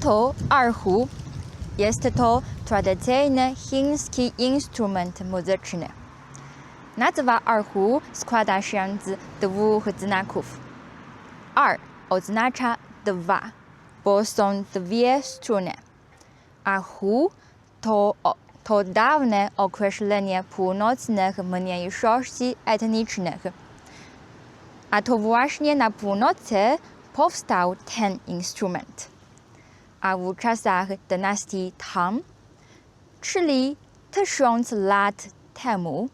to archu jest to tradycyjny chiński instrument muzyczny. Nazwa archu składa się z dwóch znaków. Ar oznacza dwa, bo są dwie struny, a hu to dawne określenie północnych mniejszości etnicznych. A to właśnie na północy powstał ten instrument. A w czasach dynastii Tang, czyli 1000 lat temu,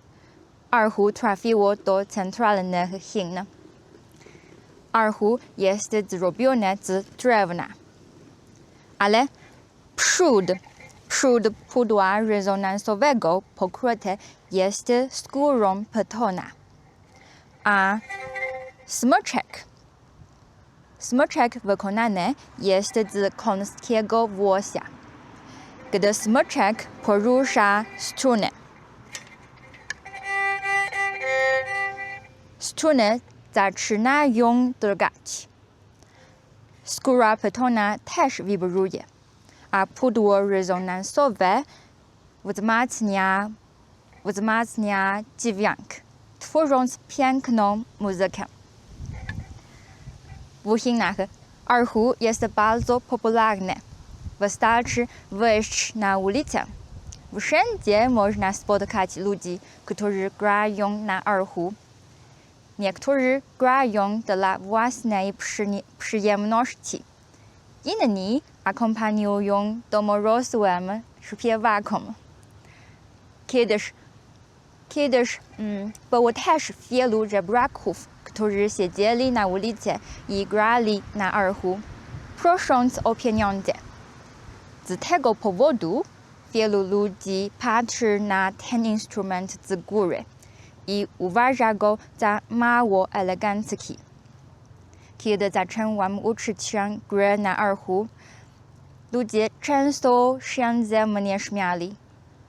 archu trafiło do centralnych Chin. Archu jest zrobione z drewna, ale przód pudła rezonansowego pokryty jest skórą pytona, a smyczek wykonany jest z końskiego włosia. Gdy smyczek porusza struny zaczynają drgać. Skóra pytona też wibruje, a pudło rezonansowe wzmacnia dźwięk, tworząc piękną muzykę. W Chinach archu jest bardzo popularny. Wystarczy wyjść na ulicę. Wszędzie można spotkać ludzi, którzy grają na archu. Niektórzy grają dla własnej przyjemności. Inni akompaniują domorosłym śpiewakom. Kiedyś było też wielu żebraków, którzy siedzieli na ulicy i grali na archu, prosząc o pieniądze. Z tego powodu wielu ludzi patrzy na ten instrument z góry i uważa go za mało elegancki. Kiedy zaczęłam uczyć się gry na archu, ludzie często się ze mnie śmiali,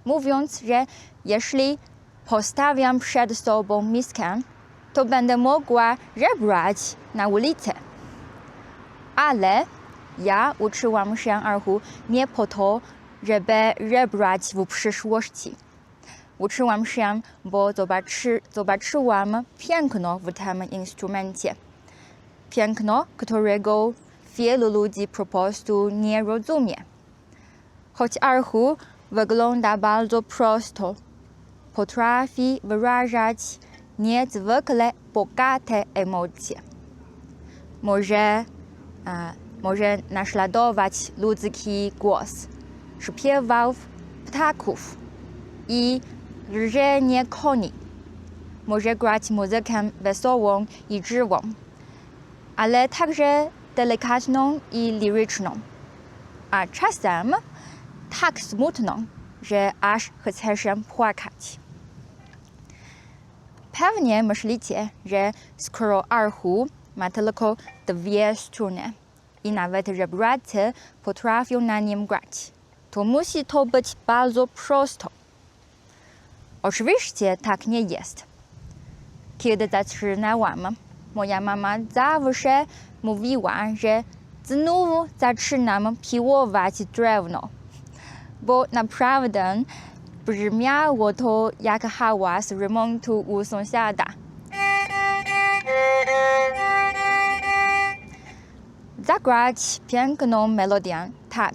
mówiąc, że jeśli postawiam przed sobą miskę, to będę mogła żebrać na ulicy. Ale ja uczyłam się archu nie po to, żeby żebrać w przyszłości. Uczyłam się, bo zobaczyłam piękno w tym instrumencie. Piękno, którego wielu ludzi po prostu nie rozumie. Choć archu wygląda bardzo prosto, potrafi wyrażać niezwykle bogate emocje. Może naśladować ludzki głos, śpiewał ptaków i rżenie koni. Może grać muzykę wesołą i żywą, ale także delikatną i liryczną, a czasem tak smutną, że aż chce się płakać. Pewnie myślicie, że skoro archu ma tylko dwie struny i nawet żebracy potrafią na nim grać, to musi to być bardzo prosto. Oczywiście tak nie jest. Kiedy zaczynałam, moja mama zawsze mówiła, że znowu zaczynam piłować drewno, bo naprawdę brzmiało to jak hałas remontu u sąsiada. Zagrać piękną melodię tak,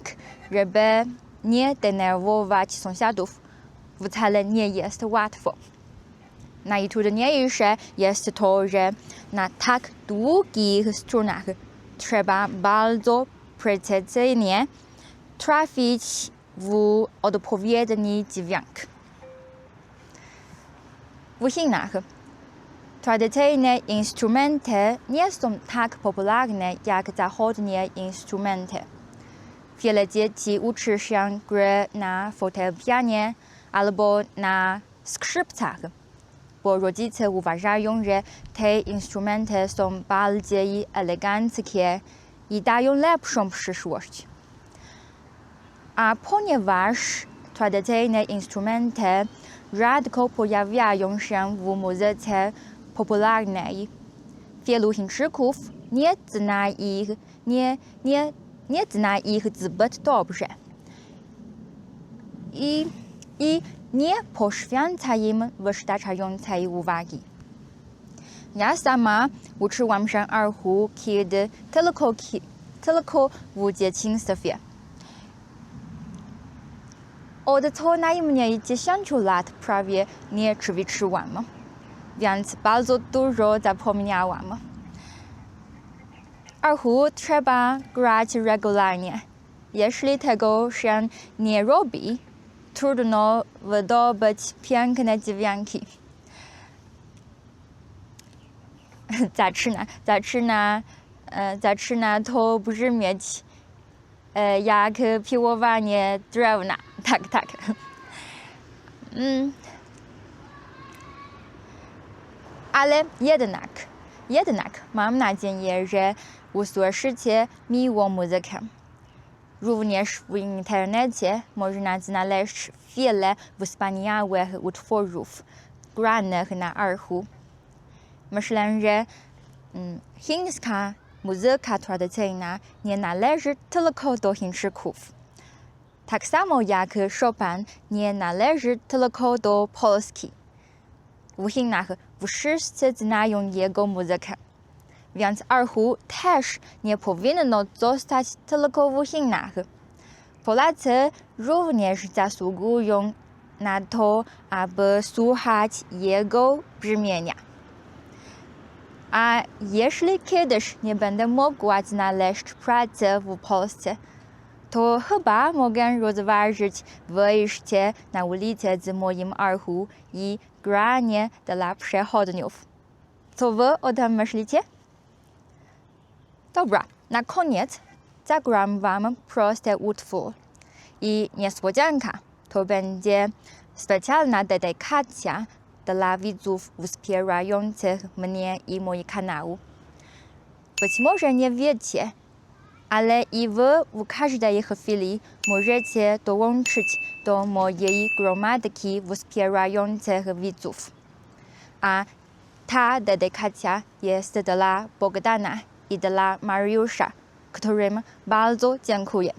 żeby nie denerwować sąsiadów, wcale nie jest łatwo. Najtrudniejsze jest to, że na tak długich strunach trzeba bardzo precyzyjnie trafić w odpowiedni dźwięk. W Chinach tradycyjne instrumenty nie są tak popularne jak zachodnie instrumenty. Wiele dzieci uczy się gry na fortepianie albo na skrzypcach, bo rodzice uważają, że te instrumenty są bardziej eleganckie i dają lepszą przyszłość. A ponieważ tradycyjne instrumenty rzadko pojawiają się w muzyce popularnej, wielu Chińczyków nie zna ich, nie nie zna ich zbyt dobrze i nie poświęca im wystarczającej uwagi. Ja sama uczyłam się archu, kiedy tylko w dzieciństwie. Od co najmniej 10 lat prawie nie ćwiczyłam, więc bardzo dużo zapomniałam. Archu trzeba grać regularnie. Jeśli tego się nie robi, trudno wydobyć piękne dźwięki. Zaczyna to brzmieć jak piłowanie drewna. Tak. Ale jednak mam nadzieję, że usłyszycie miłą muzykę. Również w internecie można znaleźć wiele wspaniałych utworów granych na archu. Myślę, że chińska muzyka tradycyjna nie należy tylko do Chińczyków. Tak samo jak Chopin nie należy tylko do Polski. W Chinach wszyscy znają jego muzykę, więc archu też nie powinno zostać tylko w Chinach. Polacy również zasługują na to, aby słuchać jego brzmienia. A jeśli kiedyś nie będę mogła znaleźć pracy w Polsce, to chyba mogę rozważyć wyjście na ulicę z moim archu i granie dla przechodniów. Co wy o tym myślicie? Dobra, na koniec zagram wam prosty utwór. I niespodzianka, to będzie specjalna dedykacja dla widzów wspierających mnie i mój kanał. Być może nie wiecie, ale i wy w każdej chwili możecie dołączyć do mojej gromadki wspierających widzów. A ta dedykacja jest dla Bogdana i dla Mariusza, którym bardzo dziękuję.